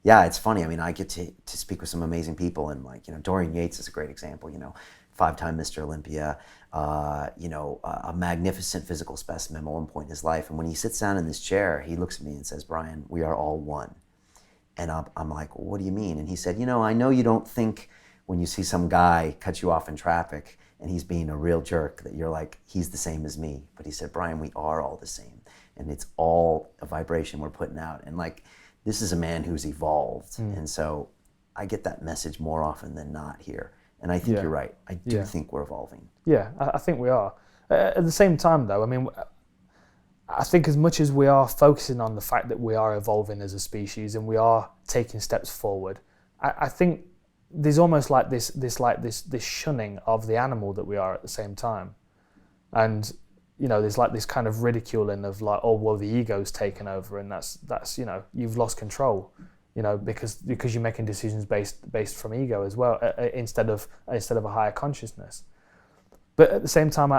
Yeah, it's funny. I mean, I get to speak with some amazing people, and like, Dorian Yates is a great example. Five-time Mr. Olympia, a magnificent physical specimen at one point in his life. And when he sits down in this chair, he looks at me and says, "Brian, we are all one." And I'm like, "Well, what do you mean?" And he said, "I know you don't think when you see some guy cut you off in traffic and he's being a real jerk that you're like, he's the same as me." But he said, "Brian, we are all the same. And it's all a vibration we're putting out." And like, this is a man who's evolved. And so I get that message more often than not here. And I think you're right. I do think we're evolving. Yeah, I think we are. At the same time, though, I mean, I think as much as we are focusing on the fact that we are evolving as a species and we are taking steps forward, I think there's almost like this shunning of the animal that we are at the same time. And there's like this kind of ridiculing of like, oh, well, the ego's taken over, and that's you've lost control, because you're making decisions based from ego as well, instead of a higher consciousness. But at the same time,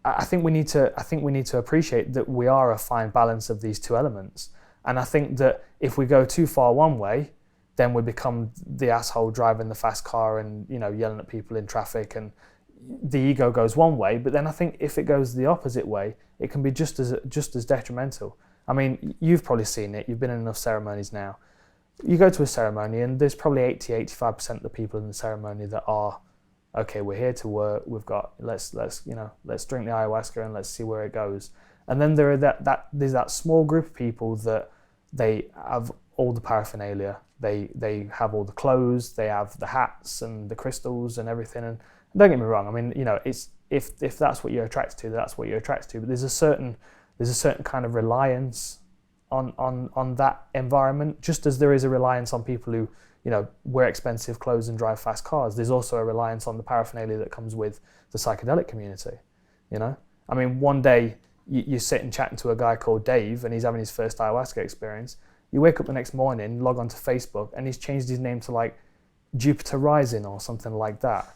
I think we need to appreciate that we are a fine balance of these two elements. And I think that if we go too far one way, then we become the asshole driving the fast car and yelling at people in traffic, and the ego goes one way. But then I think if it goes the opposite way, it can be just as detrimental. I mean, you've probably seen it. You've been in enough ceremonies now. You go to a ceremony and there's probably 80-85% of the people in the ceremony that are, okay, we're here to work. We've got let's drink the ayahuasca and let's see where it goes. And then there's that small group of people that they have all the paraphernalia. They have all the clothes. They have the hats and the crystals and everything. And don't get me wrong. I mean, it's if that's what you're attracted to, that's what you're attracted to. But there's a certain kind of reliance on that environment, just as there is a reliance on people who wear expensive clothes and drive fast cars. There's also a reliance on the paraphernalia that comes with the psychedelic community. I mean, one day you sit and chatting to a guy called Dave, and he's having his first ayahuasca experience. You wake up the next morning, log onto Facebook, and he's changed his name to like Jupiter Rising or something like that.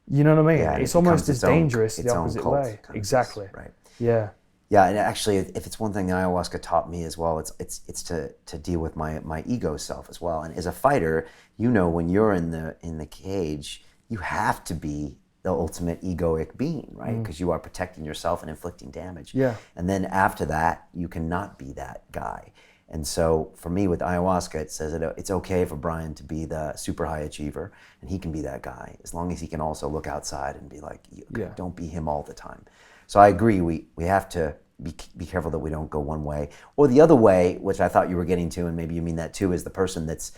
You know what I mean? Yeah, it's almost as dangerous the opposite way. Exactly. Right. Yeah. Yeah, and actually, if it's one thing the ayahuasca taught me as well, it's to deal with my ego self as well. And as a fighter, when you're in the cage, you have to be the ultimate egoic being, right? Because you are protecting yourself and inflicting damage. Yeah. And then after that, you cannot be that guy. And so for me with ayahuasca, it says that it's okay for Brian to be the super high achiever, and he can be that guy as long as he can also look outside and be like, okay, don't be him all the time. So I agree, we have to be careful that we don't go one way. Or the other way, which I thought you were getting to, and maybe you mean that too, is the person that's,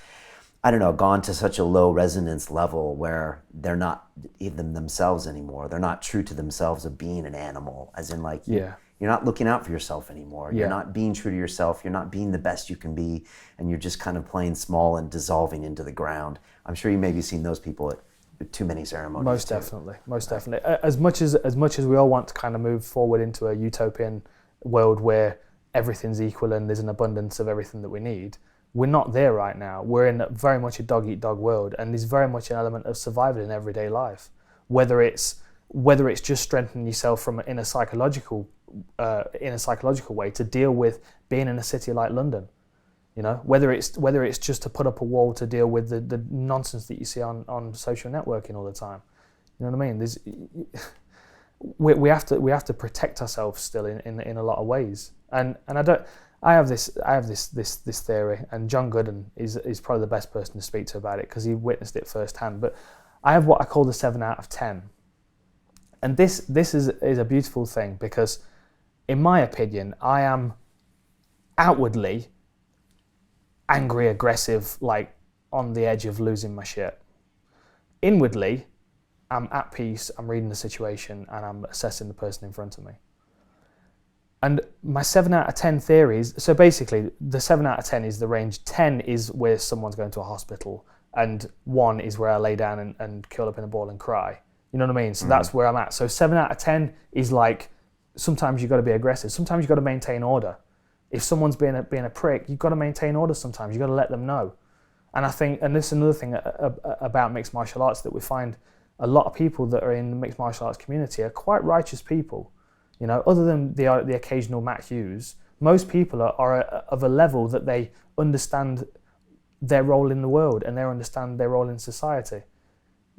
I don't know, gone to such a low resonance level where they're not even themselves anymore. They're not true to themselves of being an animal, as in like, you're not looking out for yourself anymore. You're not being true to yourself. You're not being the best you can be. And you're just kind of playing small and dissolving into the ground. I'm sure you maybe seen those people at too many ceremonies. Most definitely. As much as we all want to kind of move forward into a utopian world where everything's equal and there's an abundance of everything that we need, we're not there right now. We're in very much a dog-eat-dog world, and there's very much an element of survival in everyday life. Whether it's just strengthening yourself in a psychological way to deal with being in a city like London, whether it's just to put up a wall to deal with the nonsense that you see on social networking all the time. You know what I mean? We have to protect ourselves still in a lot of ways. And I have this theory, and John Gooden is probably the best person to speak to about it because he witnessed it firsthand. But I have what I call the 7 out of 10. And this is a beautiful thing because, in my opinion, I am outwardly angry, aggressive, like on the edge of losing my shit. Inwardly, I'm at peace, I'm reading the situation, and I'm assessing the person in front of me. And my 7 out of 10 theories, so basically the 7 out of 10 is the range. 10 is where someone's going to a hospital, and 1 is where I lay down and curl up in a ball and cry. You know what I mean? So that's where I'm at. So 7 out of 10 is like, sometimes you've got to be aggressive. Sometimes you've got to maintain order. If someone's being a prick, you've got to maintain order sometimes. You've got to let them know. And I think, and this is another thing about mixed martial arts, that we find a lot of people that are in the mixed martial arts community are quite righteous people. Other than the occasional Matt Hughes, most people are of a level that they understand their role in the world and they understand their role in society,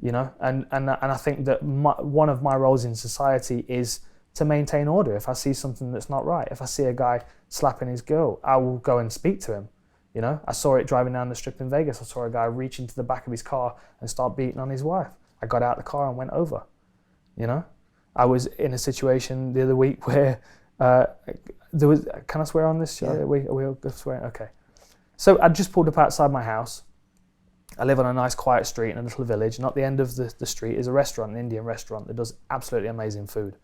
you know. And I think that one of my roles in society is to maintain order. If I see something that's not right, if I see a guy slapping his girl, I will go and speak to him. You know, I saw it driving down the strip in Vegas. I saw a guy reach into the back of his car and start beating on his wife. I got out of the car and went over. You know, I was in a situation the other week where there was. Can I swear on this? Yeah. Are we all swearing? Okay. So I just pulled up outside my house. I live on a nice quiet street in a little village, and at the end of the street is a restaurant, an Indian restaurant that does absolutely amazing food.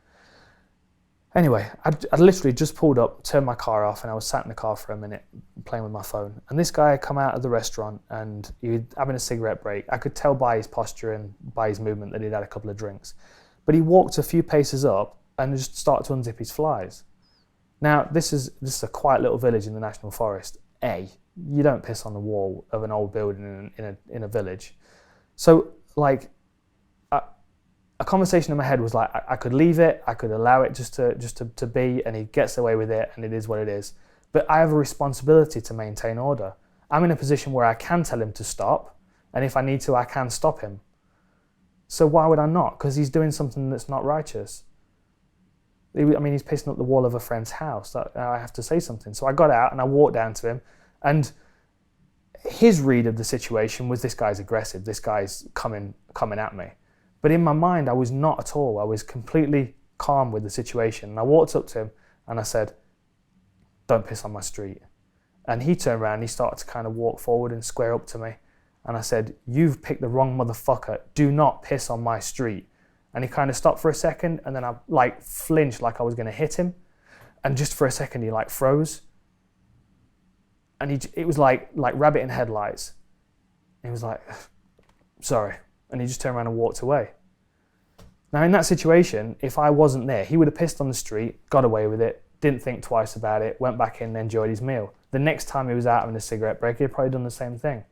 Anyway, I literally just pulled up, turned my car off, and I was sat in the car for a minute playing with my phone. And this guy had come out of the restaurant and he was having a cigarette break. I could tell by his posture and by his movement that he'd had a couple of drinks. But he walked a few paces up and just started to unzip his flies. Now, this is a quiet little village in the National Forest. You don't piss on the wall of an old building in a village. So, like, a conversation in my head was like, I could leave it, I could allow it just to be, and he gets away with it, and it is what it is. But I have a responsibility to maintain order. I'm in a position where I can tell him to stop, and if I need to, I can stop him. So why would I not? Because he's doing something that's not righteous. I mean, he's pissing up the wall of a friend's house. I have to say something. So I got out and I walked down to him, and his read of the situation was, this guy's aggressive, this guy's coming at me. But in my mind, I was not at all. I was completely calm with the situation. And I walked up to him and I said, don't piss on my street. And he turned around and he started to kind of walk forward and square up to me. And I said, you've picked the wrong motherfucker. Do not piss on my street. And he kind of stopped for a second, and then I like flinched like I was going to hit him. And just for a second, he like froze. And it was like rabbit in headlights. And he was like, sorry. And he just turned around and walked away. Now in that situation, if I wasn't there, he would have pissed on the street, got away with it, didn't think twice about it, went back in and enjoyed his meal. The next time he was out having a cigarette break, he'd probably done the same thing.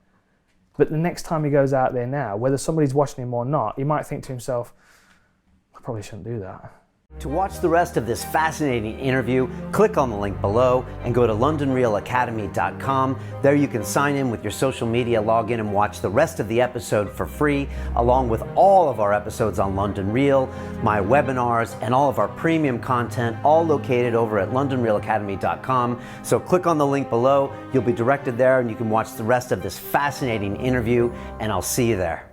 But the next time he goes out there now, whether somebody's watching him or not, he might think to himself, I probably shouldn't do that. To watch the rest of this fascinating interview, click on the link below and go to londonrealacademy.com. There you can sign in with your social media login and watch the rest of the episode for free, along with all of our episodes on London Real, my webinars, and all of our premium content, all located over at londonrealacademy.com. So click on the link below, you'll be directed there and you can watch the rest of this fascinating interview, and I'll see you there.